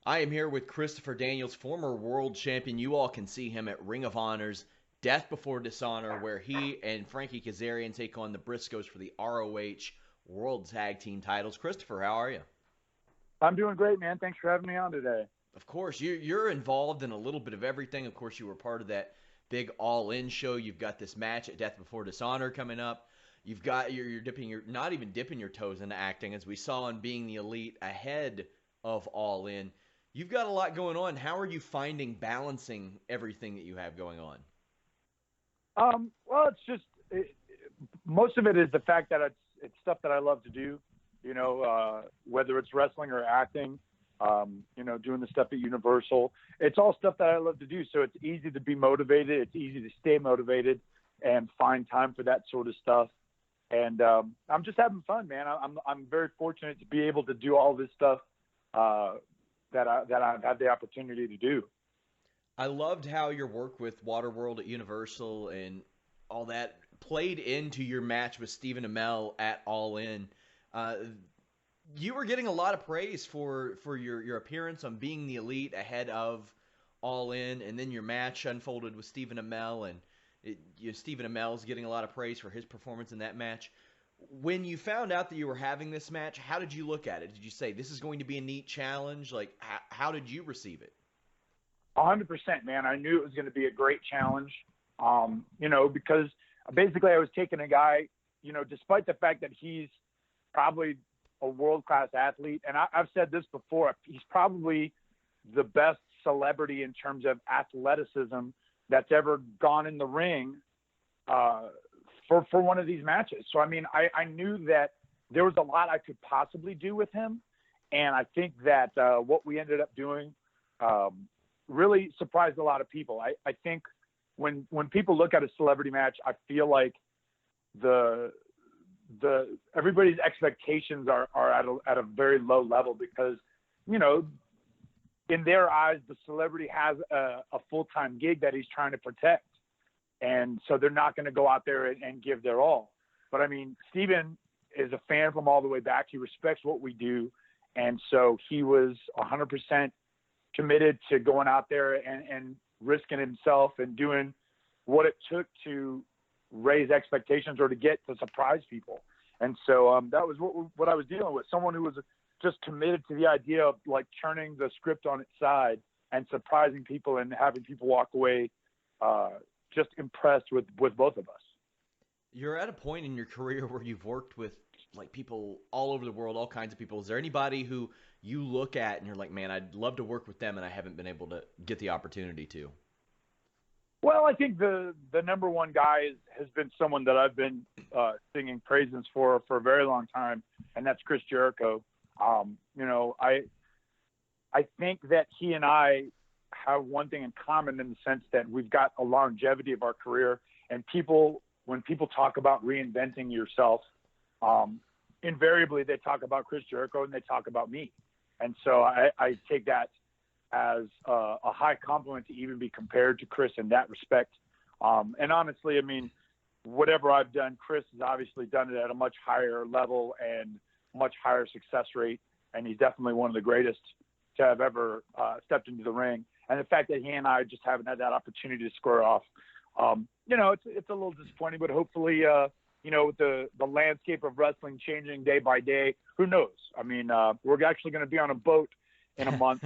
I am here with Christopher Daniels, former world champion. You all can see him at Ring of Honor's Death Before Dishonor, where he and Frankie Kazarian take on the Briscoes for the ROH World Tag Team titles. Christopher, how are you? I'm doing great, man. Thanks for having me on today. Of course, you're involved in a little bit of everything. Of course, you were part of that big All In show. You've got this match at Death Before Dishonor coming up. You're dipping your not even dipping your toes into acting, as we saw in Being the Elite ahead of All In. You've got a lot going on. How are you finding balancing everything that you have going on? Well, most of it is the fact that it's stuff that I love to do. Whether it's wrestling or acting, doing the stuff at Universal. It's all stuff that I love to do. So it's easy to be motivated. It's easy to stay motivated and find time for that sort of stuff. And I'm just having fun, man. I'm very fortunate to be able to do all this stuff that I've had the opportunity to do. I loved how your work with Waterworld at Universal and all that played into your match with Stephen Amell at All In. Uh, you were getting a lot of praise for your appearance on Being the Elite ahead of All In, and then your match unfolded with Stephen Amell, and Stephen Amell's getting a lot of praise for his performance in that match. When you found out that you were having this match, how did you look at it? Did you say this is going to be a neat challenge? Like, how did you receive it? 100%, man. I knew it was going to be a great challenge, because basically I was taking a guy, despite the fact that he's probably a world-class athlete, and I've said this before, he's probably the best celebrity in terms of athleticism that's ever gone in the ring for one of these matches. So, I mean, I knew that there was a lot I could possibly do with him, and I think that what we ended up doing really surprised a lot of people. I think when people look at a celebrity match, I feel like the everybody's expectations are at a very low level because, in their eyes, the celebrity has a full-time gig that he's trying to protect. And so they're not going to go out there and give their all. But I mean, Steven is a fan from all the way back. He respects what we do. And so he was 100% committed to going out there and risking himself and doing what it took to raise expectations or to surprise people. And so that was what I was dealing with. Someone who was just committed to the idea of like turning the script on its side and surprising people and having people walk away just impressed with both of us. You're at a point in your career where you've worked with like people all over the world, all kinds of people. Is there anybody who you look at and you're like, man, I'd love to work with them and I haven't been able to get the opportunity to? Well, I think the number one guy has been someone that I've been singing praises for a very long time, and that's Chris Jericho. I think that he and I have one thing in common in the sense that we've got a longevity of our career, and when people talk about reinventing yourself, invariably they talk about Chris Jericho and they talk about me. And so I take that as a high compliment to even be compared to Chris in that respect. And honestly, I mean, whatever I've done, Chris has obviously done it at a much higher level and much higher success rate. And he's definitely one of the greatest to have ever stepped into the ring. And the fact that he and I just haven't had that opportunity to square off, it's a little disappointing, but hopefully, with the landscape of wrestling changing day by day, who knows? I mean, we're actually going to be on a boat in a month,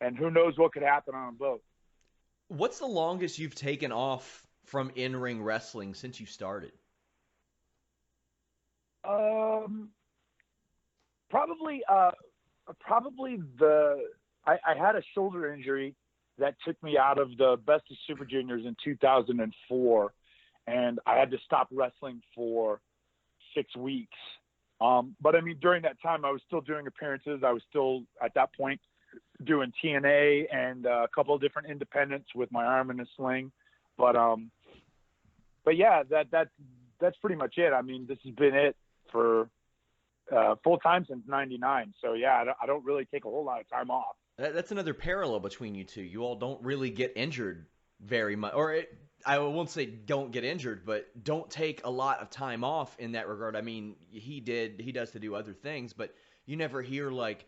and who knows what could happen on a boat. What's the longest you've taken off from in-ring wrestling since you started? Probably I had a shoulder injury that took me out of the Best of Super Juniors in 2004, and I had to stop wrestling for 6 weeks. But I mean, during that time, I was still doing appearances. I was still at that point doing TNA and a couple of different independents with my arm in a sling. But yeah, that's pretty much it. I mean, this has been it for full time since '99. So yeah, I don't really take a whole lot of time off. That's another parallel between you two. You all don't really get injured very much, I won't say don't get injured, but don't take a lot of time off in that regard. I mean, he does to do other things, but you never hear like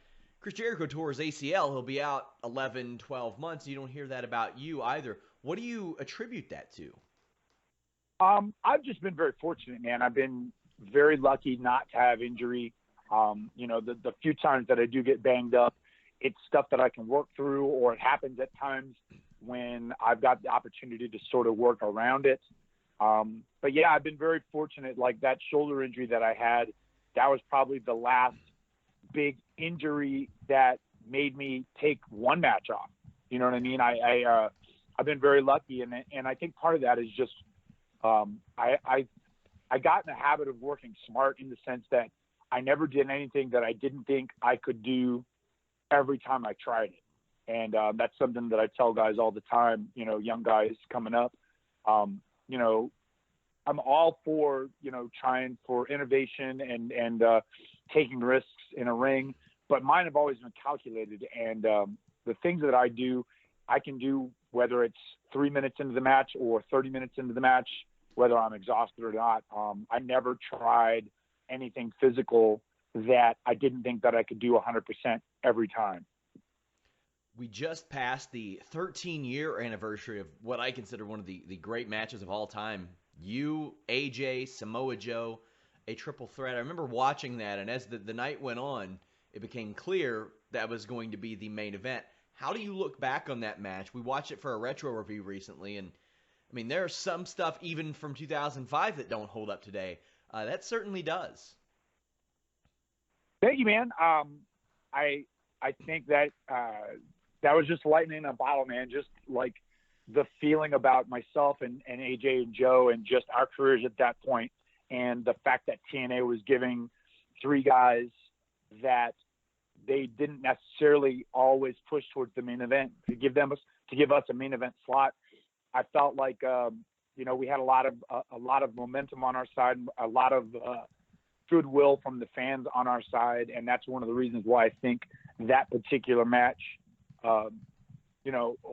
Chris Jericho tore his ACL. He'll be out 11, 12 months. You don't hear that about you either. What do you attribute that to? I've just been very fortunate, man. I've been very lucky not to have injury. The few times that I do get banged up, it's stuff that I can work through, or it happens at times when I've got the opportunity to sort of work around it. But yeah, I've been very fortunate. Like that shoulder injury that I had, that was probably the last big injury that made me take one match off. You know what I mean? I've been very lucky, and I think part of that is just I got in the habit of working smart, in the sense that I never did anything that I didn't think I could do every time I tried it. And that's something that I tell guys all the time, young guys coming up. I'm all for, trying for innovation and taking risks in a ring, but mine have always been calculated. And the things that I do, I can do whether it's 3 minutes into the match or 30 minutes into the match, whether I'm exhausted or not. I never tried anything physical that I didn't think that I could do 100% every time. We just passed the 13-year anniversary of what I consider one of the great matches of all time. You, AJ, Samoa Joe, a triple threat. I remember watching that, and as the night went on, it became clear that was going to be the main event. How do you look back on that match? We watched it for a retro review recently, and I mean, there's some stuff even from 2005 that don't hold up today. That certainly does. Thank you, man. I think that that was just lightning in a bottle, man. Just like the feeling about myself and AJ and Joe and just our careers at that point, and the fact that TNA was giving three guys that they didn't necessarily always push towards the main event to give us a main event slot. I felt like we had a lot of momentum on our side, a lot of goodwill from the fans on our side, and that's one of the reasons why I think that particular match,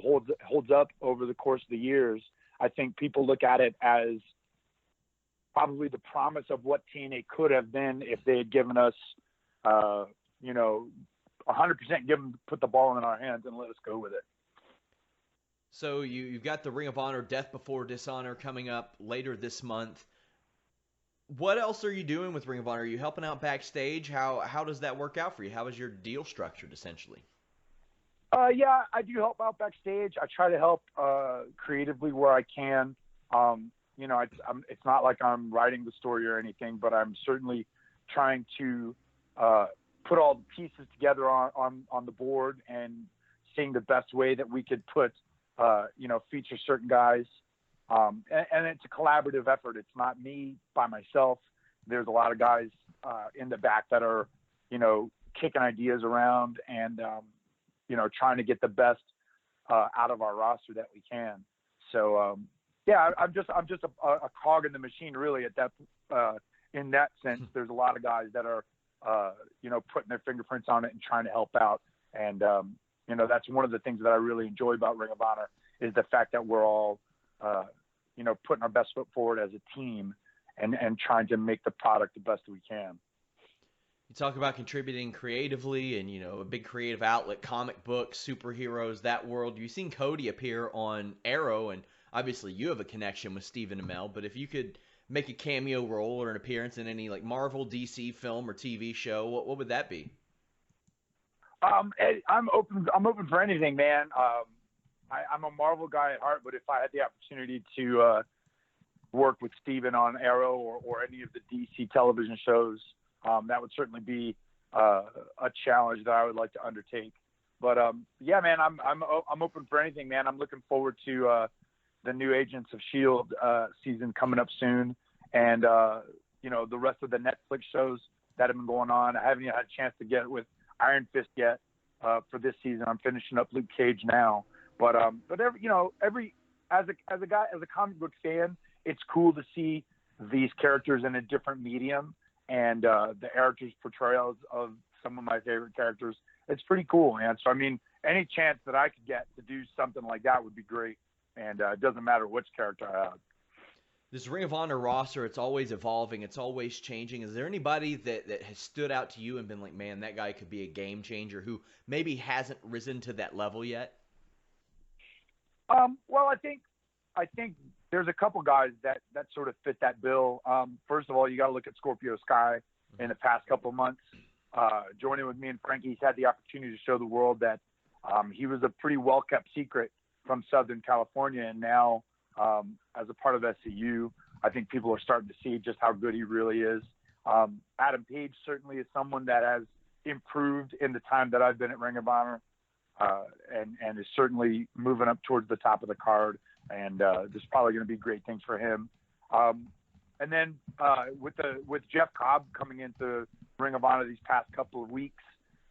holds up over the course of the years. I think people look at it as probably the promise of what TNA could have been if they had given us, 100% put the ball in our hands and let us go with it. So you've got the Ring of Honor Death Before Dishonor coming up later this month. What else are you doing with Ring of Honor? Are you helping out backstage? How does that work out for you? How is your deal structured, essentially? Yeah, I do help out backstage. I try to help creatively where I can. It's not like I'm writing the story or anything, but I'm certainly trying to put all the pieces together on the board and seeing the best way that we could feature certain guys. And it's a collaborative effort. It's not me by myself. There's a lot of guys in the back that are, kicking ideas around and, trying to get the best out of our roster that we can. So, I'm just a cog in the machine, really, at that in that sense. There's a lot of guys that are, putting their fingerprints on it and trying to help out. And, that's one of the things that I really enjoy about Ring of Honor is the fact that we're all, putting our best foot forward as a team and trying to make the product the best we can. You talk about contributing creatively and, a big creative outlet, comic books, superheroes, that world. You've seen Cody appear on Arrow, and obviously you have a connection with Stephen Amell, but if you could make a cameo role or an appearance in any like Marvel, DC film or TV show, what would that be? I'm open for anything, man. I'm a Marvel guy at heart, but if I had the opportunity to work with Steven on Arrow or any of the DC television shows, that would certainly be a challenge that I would like to undertake. But yeah, man, I'm open for anything, man. I'm looking forward to the new Agents of S.H.I.E.L.D. season coming up soon, and the rest of the Netflix shows that have been going on. I haven't even had a chance to get with Iron Fist yet for this season. I'm finishing up Luke Cage now. But every as a comic book fan, it's cool to see these characters in a different medium and the actors' portrayals of some of my favorite characters. It's pretty cool, man. So I mean, any chance that I could get to do something like that would be great. And it doesn't matter which character I have. This Ring of Honor roster, it's always evolving, it's always changing. Is there anybody that has stood out to you and been like, man, that guy could be a game changer, who maybe hasn't risen to that level yet? Well, I think there's a couple guys that sort of fit that bill. First of all, you got to look at Scorpio Sky in the past couple of months. Joining with me and Frankie, he's had the opportunity to show the world that he was a pretty well-kept secret from Southern California, and now as a part of SCU, I think people are starting to see just how good he really is. Adam Page certainly is someone that has improved in the time that I've been at Ring of Honor, and is certainly moving up towards the top of the card, and there's probably going to be great things for him. And then with Jeff Cobb coming into Ring of Honor these past couple of weeks,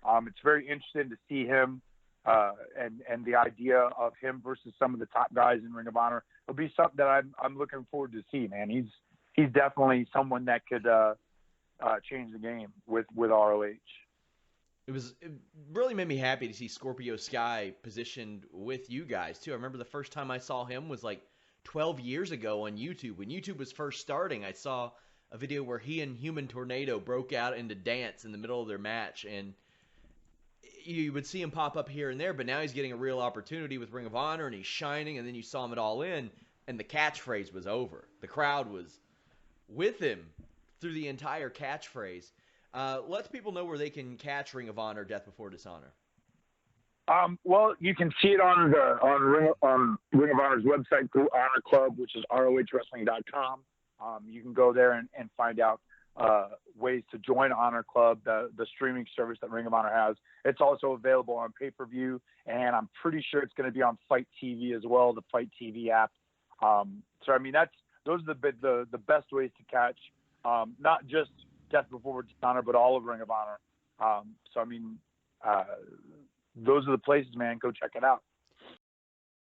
it's very interesting to see him and the idea of him versus some of the top guys in Ring of Honor. It'll be something that I'm looking forward to see, man. He's definitely someone that could change the game with ROH. It really made me happy to see Scorpio Sky positioned with you guys too. I remember the first time I saw him was like 12 years ago on YouTube. When YouTube was first starting, I saw a video where he and Human Tornado broke out into dance in the middle of their match, and you would see him pop up here and there, but now he's getting a real opportunity with Ring of Honor, and he's shining, and then you saw him at All In, and the catchphrase was over. The crowd was with him through the entire catchphrase. Let people know where they can catch Ring of Honor, Death Before Dishonor. Well, you can see it on Ring of Honor's website through Honor Club, which is ROHWrestling.com. You can go there and find out ways to join Honor Club, the streaming service that Ring of Honor has. It's also available on pay-per-view, and I'm pretty sure it's going to be on Fight TV as well, the Fight TV app. So I mean, those are the best ways to catch not just Death Before Dishonor, but all of Ring of Honor. So I mean, those are the places, man. Go check it out.